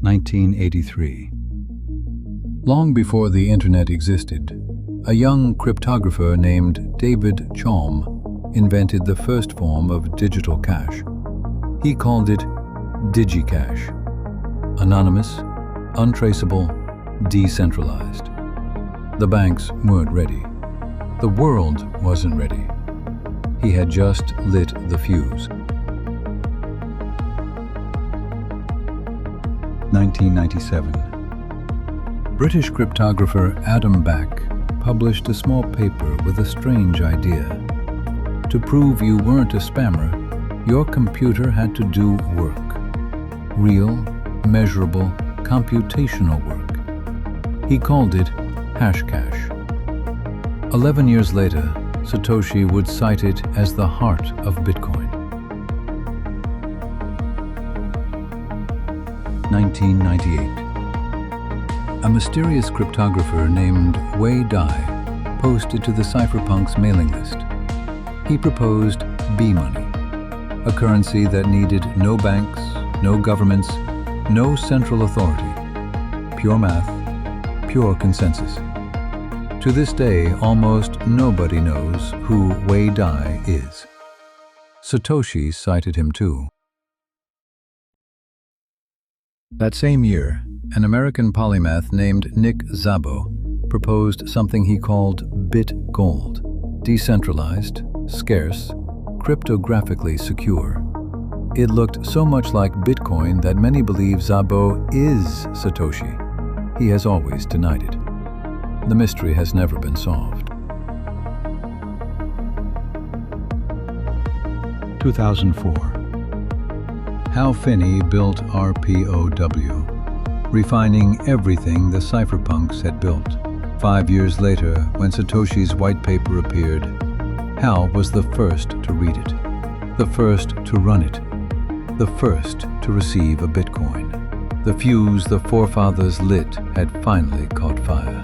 1983. Long before the internet existed, a young cryptographer named David Chaum invented the first form of digital cash. He called it DigiCash. Anonymous, untraceable, decentralized. The banks weren't ready. The world wasn't ready. He had just lit the fuse. 1997. British cryptographer Adam Back published a small paper with a strange idea. To prove you weren't a spammer, your computer had to do work. Real, measurable, computational work. He called it Hashcash. 11 years later, Satoshi would cite it as the heart of Bitcoin. 1998. A mysterious cryptographer named Wei Dai posted to the Cypherpunks mailing list. He proposed B-money, a currency that needed no banks, no governments, no central authority. Pure math, pure consensus. To this day, almost nobody knows who Wei Dai is. Satoshi cited him too. That same year, an American polymath named Nick Szabo proposed something he called bit gold, decentralized, scarce, cryptographically secure. It looked so much like Bitcoin that many believe Szabo is Satoshi. He has always denied it. The mystery has never been solved. 2004. Hal Finney built RPOW, refining everything the cypherpunks had built. 5 years later, when Satoshi's white paper appeared, Hal was the first to read it, the first to run it, the first to receive a Bitcoin. The fuse the forefathers lit had finally caught fire.